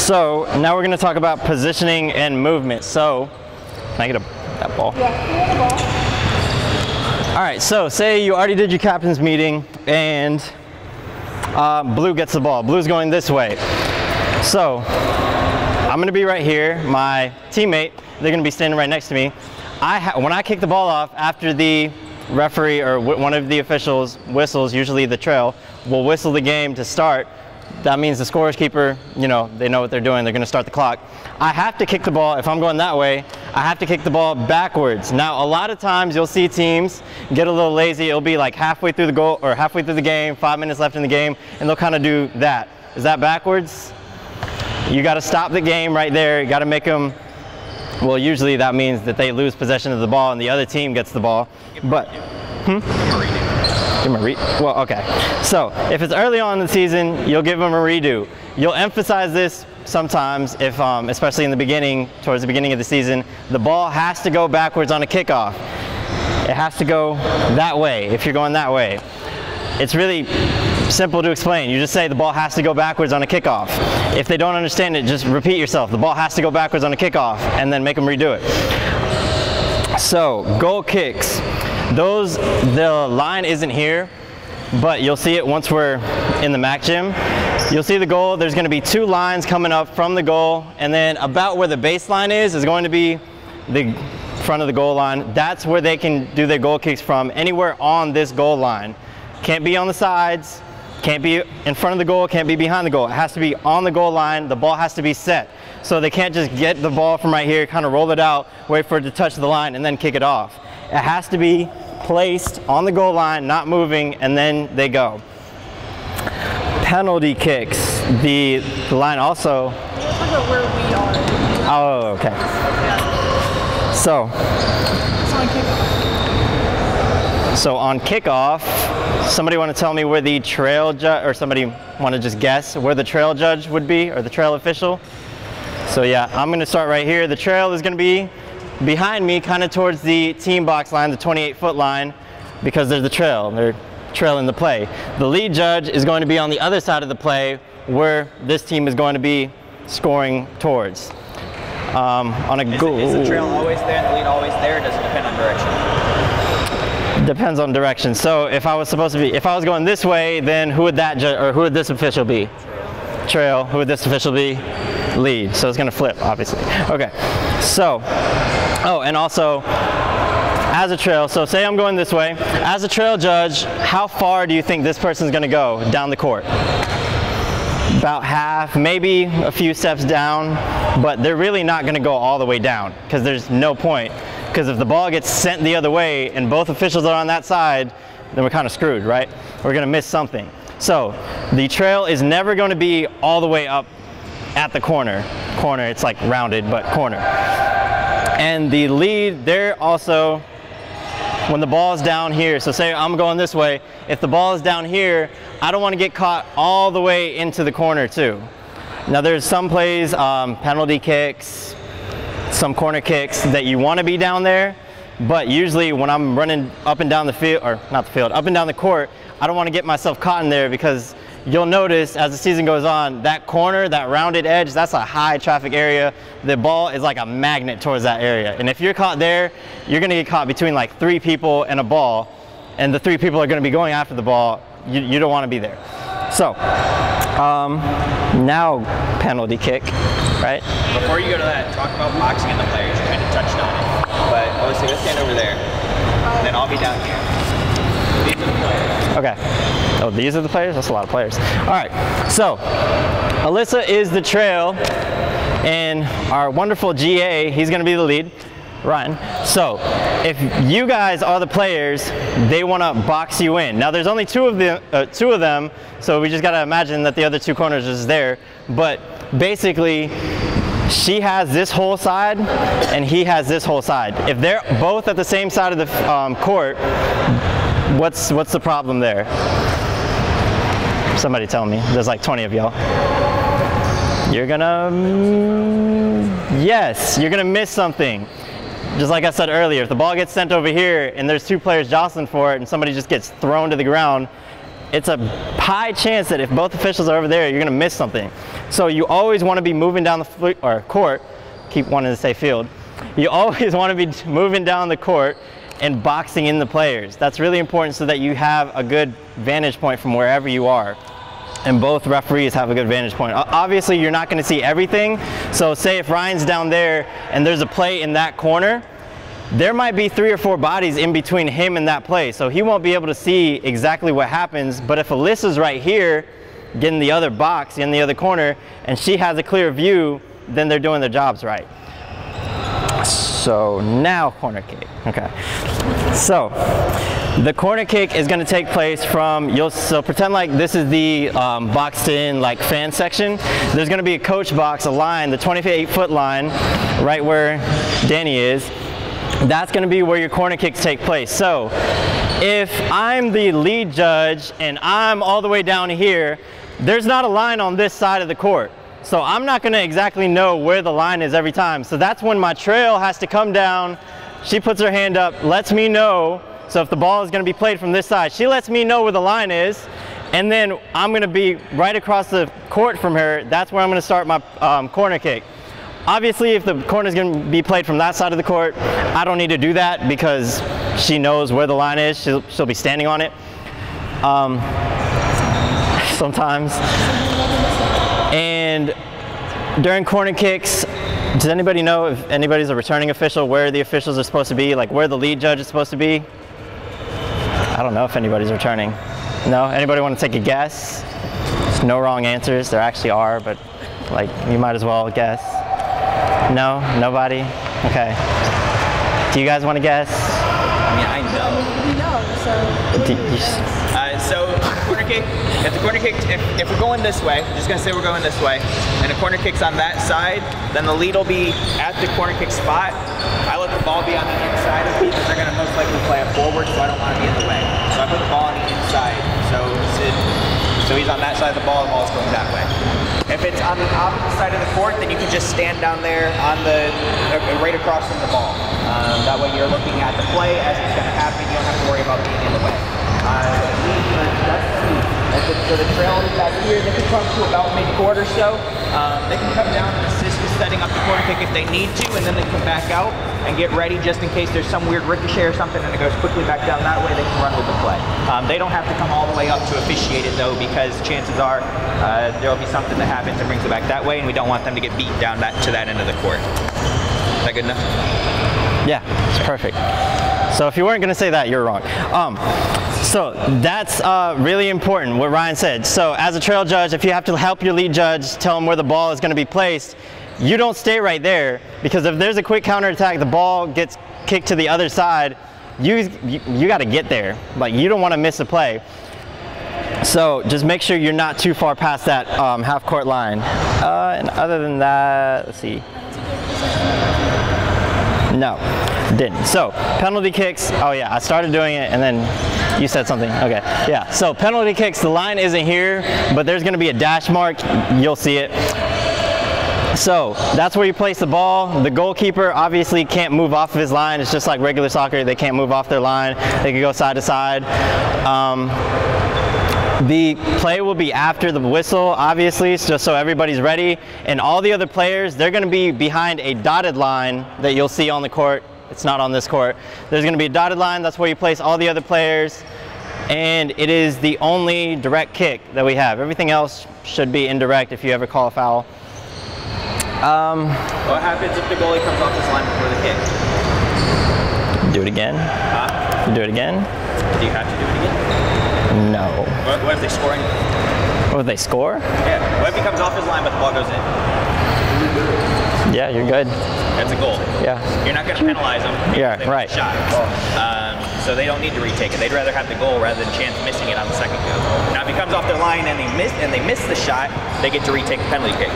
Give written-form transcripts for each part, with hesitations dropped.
So now we're going to talk about positioning and movement. So, can I get that ball? Yeah, the ball. All right, so say you already did your captain's meeting and blue gets the ball. Blue's going this way. So I'm going to be right here. My teammate, they're going to be standing right next to me. When I kick the ball off, after the referee or one of the officials whistles, usually the trail, will whistle the game to start. That means the scorer's keeper, you know, they know what they're doing. They're going to start the clock. I have to kick the ball. If I'm going that way, I have to kick the ball backwards. Now, a lot of times you'll see teams get a little lazy. It'll be like halfway through the goal or halfway through the game, 5 minutes left in the game, and they'll kind of do that. Is that backwards? You got to stop the game right there. You got to make them, well, usually that means that they lose possession of the ball and the other team gets the ball. But, Give them a well, okay. So if it's early on in the season, you'll give them a redo. You'll emphasize this sometimes if, especially in the beginning, towards the beginning of the season, the ball has to go backwards on a kickoff. It has to go that way if you're going that way. It's really simple to explain. You just say the ball has to go backwards on a kickoff. If they don't understand it, just repeat yourself. The ball has to go backwards on a kickoff and then make them redo it. So goal kicks. The line isn't here, but you'll see it once we're in the MAC gym. You'll see the goal. There's going to be 2 lines coming up from the goal, and then about where the baseline is going to be the front of the goal line. That's where they can do their goal kicks from, anywhere on this goal line. Can't be on the sides, can't be in front of the goal, can't be behind the goal. It has to be on the goal line. The ball has to be set. So they can't just get the ball from right here, kind of roll it out, wait for it to touch the line, and then kick it off. It has to be placed on the goal line, not moving, and then they go. Penalty kicks. The line also. Let's talk about where we are. Oh, okay. Yeah. So. It's on kickoff. So on kickoff, somebody want to tell me where the trail judge, or somebody want to just guess where the trail judge would be, or the trail official? So yeah, I'm going to start right here. The trail is going to be behind me, kind of towards the team box line, the 28-foot line, because there's the trail. They're trailing the play. The lead judge is going to be on the other side of the play, where this team is going to be scoring towards. On a goal. Is the trail always there and the lead always there, or does it depend on direction? Depends on direction. So if I was going this way, then who would that judge, or who would this official be? Trail. Who would this official be? Lead. So it's going to flip, obviously. Okay. So, oh, and also, as a trail, so say I'm going this way. As a trail judge, how far do you think this person's going to go down the court? About half, maybe a few steps down, but they're really not going to go all the way down because there's no point. Because if the ball gets sent the other way and both officials are on that side, then we're kind of screwed, right? We're going to miss something. So the trail is never going to be all the way up at the corner. It's like rounded, but corner. And the lead, they're also, when the ball is down here, so say I'm going this way, if the ball is down here, I don't want to get caught all the way into the corner too. Now there's some plays, penalty kicks, some corner kicks that you want to be down there, but usually when I'm running up and down the field, or not the field, up and down the court, I don't want to get myself caught in there because you'll notice as the season goes on, that corner, that rounded edge, that's a high traffic area. The ball is like a magnet towards that area. And if you're caught there, you're going to get caught between like 3 people and a ball, and the 3 people are going to be going after the ball. You don't want to be there. So, now penalty kick, right? Before you go to that, talk about boxing and the players. You kind of touched on it. But obviously, let's stand over there, and then I'll be down here. These are the players. Okay. Oh, these are the players? That's a lot of players. All right. So, Alyssa is the trail, and our wonderful GA, he's going to be the lead. Ryan. So, if you guys are the players, they want to box you in. Now, there's only two of them, so we just got to imagine that the other 2 corners is there. But basically, she has this whole side, and he has this whole side. If they're both at the same side of the court, what's the problem there? Somebody tell me. There's like 20 of y'all. You're gonna, yes, you're gonna miss something. Just like I said earlier, if the ball gets sent over here and there's 2 players jostling for it and somebody just gets thrown to the ground, it's a high chance that if both officials are over there, you're gonna miss something. So you always want to be moving down the court, keep wanting to say field. You always want to be moving down the court and boxing in the players. That's really important so that you have a good vantage point from wherever you are. And both referees have a good vantage point. Obviously, you're not going to see everything. So say if Ryan's down there and there's a play in that corner, there might be 3 or 4 bodies in between him and that play. So he won't be able to see exactly what happens. But if Alyssa's right here, getting the other box in the other corner, and she has a clear view, then they're doing their jobs right. So now corner kick. Okay. So the corner kick is going to take place from, so pretend like this is the boxed in like fan section. There's going to be a coach box, a line, the 28-foot line, right where Danny is. That's going to be where your corner kicks take place. So if I'm the lead judge and I'm all the way down here, there's not a line on this side of the court. So I'm not going to exactly know where the line is every time. So that's when my trail has to come down. She puts her hand up, lets me know. So if the ball is going to be played from this side, she lets me know where the line is. And then I'm going to be right across the court from her. That's where I'm going to start my corner kick. Obviously, if the corner is going to be played from that side of the court, I don't need to do that because she knows where the line is. She'll be standing on it. Sometimes. And during corner kicks, does anybody know if anybody's a returning official, where the officials are supposed to be, like where the lead judge is supposed to be? I don't know if anybody's returning. No? Anybody want to take a guess? There's no wrong answers. There actually are, but like you might as well guess. No? Nobody? Okay. Do you guys want to guess? I mean, I know. No, So corner kick, if the corner kick, if we're going this way, I'm just gonna say we're going this way, and the corner kick's on that side, then the lead will be at the corner kick spot. I let the ball be on the inside of me because they're gonna most likely play it forward, so I don't want to be in the way. So I put the ball on the inside. So he's on that side of the ball's going that way. If it's on the opposite side of the court, then you can just stand down there on the right across from the ball. That way you're looking at the play as it's gonna happen. You don't have to worry about being in the way. So the trail is back here. They can come to about mid-court or so. They can come down and assist with setting up the corner kick if they need to, and then they come back out and get ready just in case there's some weird ricochet or something and it goes quickly back down that way. They can run with the play. They don't have to come all the way up to officiate it though, because chances are there will be something that happens that brings it back that way, and we don't want them to get beat down to that end of the court. Is that good enough? Yeah, it's perfect. So if you weren't going to say that, you're wrong. So that's really important, what Ryan said. So as a trail judge, if you have to help your lead judge tell him where the ball is going to be placed, you don't stay right there, because if there's a quick counterattack, the ball gets kicked to the other side, you got to get there. Like, you don't want to miss a play. So just make sure you're not too far past that half court line. And other than that, let's see. No, didn't. So penalty kicks, oh yeah, I started doing it and then you said something. Okay, yeah. So penalty kicks, the line isn't here, but there's going to be a dash mark. You'll see it. So that's where you place the ball. The goalkeeper obviously can't move off of his line. It's just like regular soccer. They can't move off their line. They can go side to side. The play will be after the whistle, obviously, just so everybody's ready. And all the other players, they're going to be behind a dotted line that you'll see on the court. It's not on this court. There's going to be a dotted line. That's where you place all the other players. And it is the only direct kick that we have. Everything else should be indirect if you ever call a foul. What happens if the goalie comes off this line before the kick? Do it again. Do it again. Do you have to do it again? No. What if they score anything? What if they score? Yeah. What if he comes off his line but the ball goes in? Yeah, you're good. That's a goal. Yeah. You're not going to penalize them. Yeah, right. Shot. So they don't need to retake it. They'd rather have the goal rather than chance missing it on the second go. Now if he comes off their line and they miss the shot, they get to retake the penalty kick.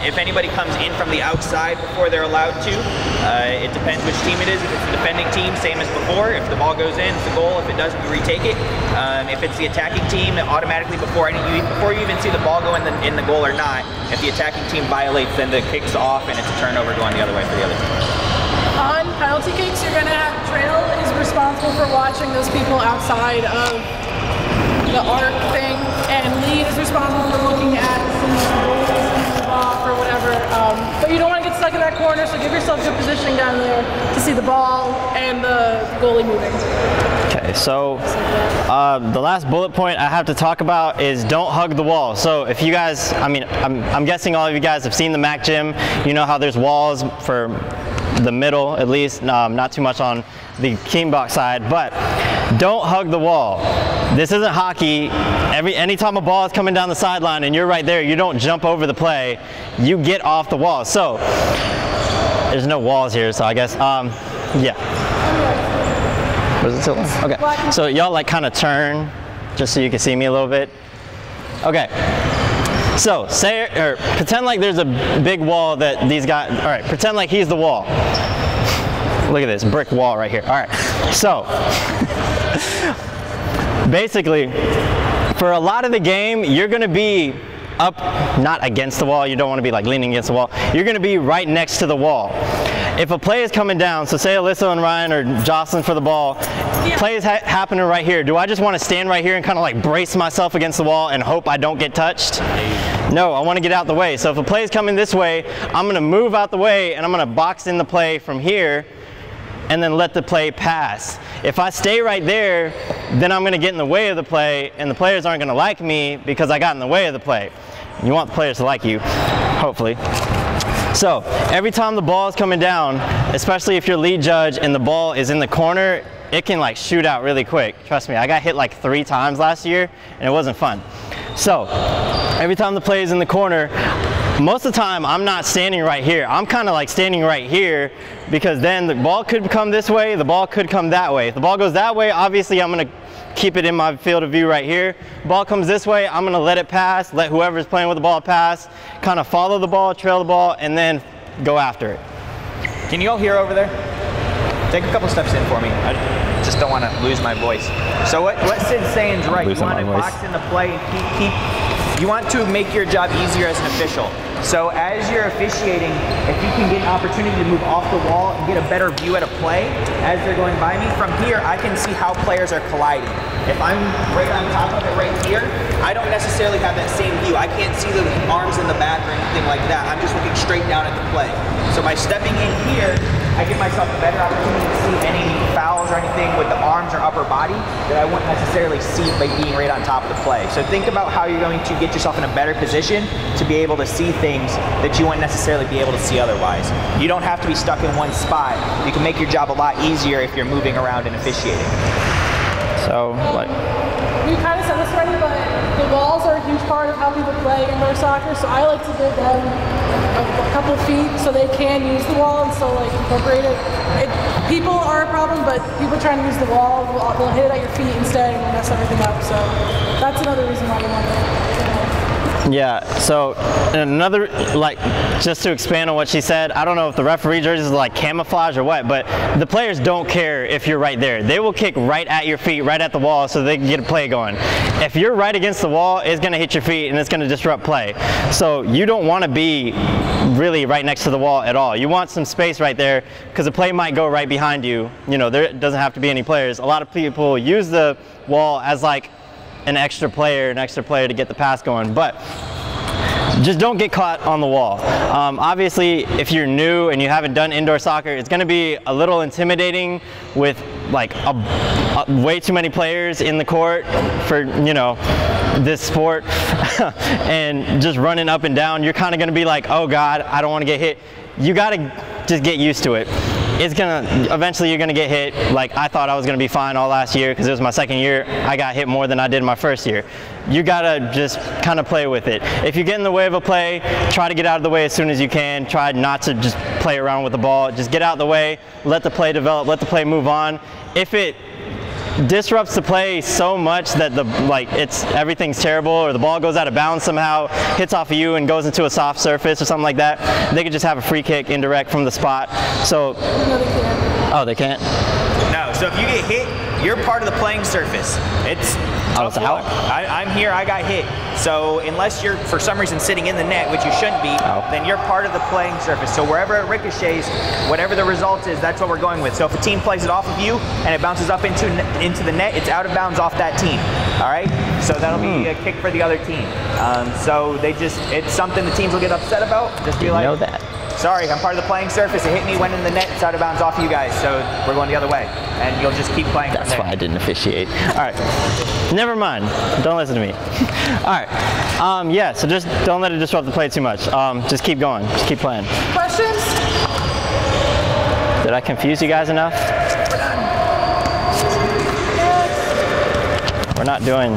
If anybody comes in from the outside before they're allowed to, it depends which team it is. If it's the defending team, same as before. If the ball goes in, it's a goal. If it doesn't, you retake it. If it's the attacking team, automatically before you even see the ball go in the goal or not, if the attacking team violates, then the kick's off and it's a turnover going the other way for the other team. On penalty kicks, you're going to have Trail is responsible for watching those people outside of the arc thing, and Lee is responsible for looking at the stuck in that corner, so give yourself good positioning down there to see the ball and the goalie moving. Okay, so the last bullet point I have to talk about is don't hug the wall. So if you guys, I mean, I'm guessing all of you guys have seen the Mac gym. You know how there's walls for the middle, at least, not too much on the King box side, but don't hug the wall. This isn't hockey. Anytime a ball is coming down the sideline and you're right there, you don't jump over the play, you get off the wall. So there's no walls here, so I guess, yeah. Was it still on? Okay, so y'all like kind of turn just so you can see me a little bit. Okay, so pretend like there's a big wall that these guys, all right, pretend like he's the wall. Look at this brick wall right here. All right, so basically for a lot of the game, you're gonna be up, not against the wall. You don't want to be like leaning against the wall. You're going to be right next to the wall. If a play is coming down, so say Alyssa and Ryan are jostling for the ball, play is happening right here. Do I just want to stand right here and kind of like brace myself against the wall and hope I don't get touched? No, I want to get out the way. So if a play is coming this way, I'm going to move out the way and I'm going to box in the play from here and then let the play pass. If I stay right there, then I'm going to get in the way of the play and the players aren't going to like me because I got in the way of the play. You want the players to like you, hopefully. So every time the ball is coming down, especially if you're lead judge and the ball is in the corner, it can like shoot out really quick. Trust me, I got hit like 3 times last year and it wasn't fun. So every time the play is in the corner, most of the time I'm not standing right here. I'm kind of like standing right here because then the ball could come this way, the ball could come that way. If the ball goes that way, obviously I'm going to keep it in my field of view right here. Ball comes this way, I'm going to let it pass, let whoever's playing with the ball pass, kind of follow the ball, trail the ball, and then go after it. Can you all hear over there? Take a couple steps in for me. I just don't want to lose my voice. So what Sid's saying is right. You want to box in the play and you want to make your job easier as an official. So as you're officiating, if you can get an opportunity to move off the wall and get a better view at a play as they're going by me, from here I can see how players are colliding. If I'm right on top of it right here, I don't necessarily have that same view. I can't see the arms in the back or anything like that. I'm just looking straight down at the play. So by stepping in here, I give myself a better opportunity to see any fouls or anything with the arms or upper body that I wouldn't necessarily see by being right on top of the play. So think about how you're going to get yourself in a better position to be able to see things that you wouldn't necessarily be able to see otherwise. You don't have to be stuck in one spot. You can make your job a lot easier if you're moving around and officiating. So, like, we kind of said this already, but the walls are a huge part of how people play indoor soccer, so I like to give them a couple feet so they can use the wall and still like incorporate it. People are a problem, but people trying to use the wall, they'll hit it at your feet instead and will mess everything up, so that's another reason why we want to. yeah, so another, like, just to expand on what she said, I don't know if the referee jerseys are like camouflage or what, but the players don't care if you're right there. They will kick right at your feet, right at the wall, so they can get a play going. If you're right against the wall, it's going to hit your feet and it's going to disrupt play. So you don't want to be really right next to the wall at all. You want some space right there because the play might go right behind you. You know, there doesn't have to be any players. A lot of people use the wall as like an extra player to get the pass going, but just don't get caught on the wall. Obviously, if you're new and you haven't done indoor soccer, it's going to be a little intimidating with like way too many players in the court for, you know, this sport and just running up and down. You're kind of going to be like, oh God, I don't want to get hit. You got to just get used to it. Eventually you're gonna get hit. Like, I thought I was gonna be fine all last year because it was my second year. I got hit more than I did my first year. You gotta just kind of play with it. If you get in the way of a play, try to get out of the way as soon as you can. Try not to just play around with the ball. Just get out of the way, let the play develop, let the play move on. If it disrupts the play so much that everything's terrible, or the ball goes out of bounds somehow, hits off of you and goes into a soft surface or something like that, they could just have a free kick indirect from the spot. So, No, they can't. Oh, they can't? No, so if you get hit, you're part of the playing surface. It's tough luck. I'm here, I got hit. So unless you're for some reason sitting in the net, which you shouldn't be, then you're part of the playing surface. So wherever it ricochets, whatever the result is, that's what we're going with. So if a team plays it off of you and it bounces up into the net, it's out of bounds off that team. All right? So that'll be a kick for the other team. So it's something the teams will get upset about. Just be like, know that. sorry, I'm part of the playing surface. It hit me, went in the net, it's out of bounds off you guys, so we're going the other way. And you'll just keep playing That's from there. why I didn't officiate. All right, never mind. Don't listen to me. All right, yeah, so just don't let it disrupt the play too much. Just keep going, just keep playing. Questions? Did I confuse you guys enough? We're not doing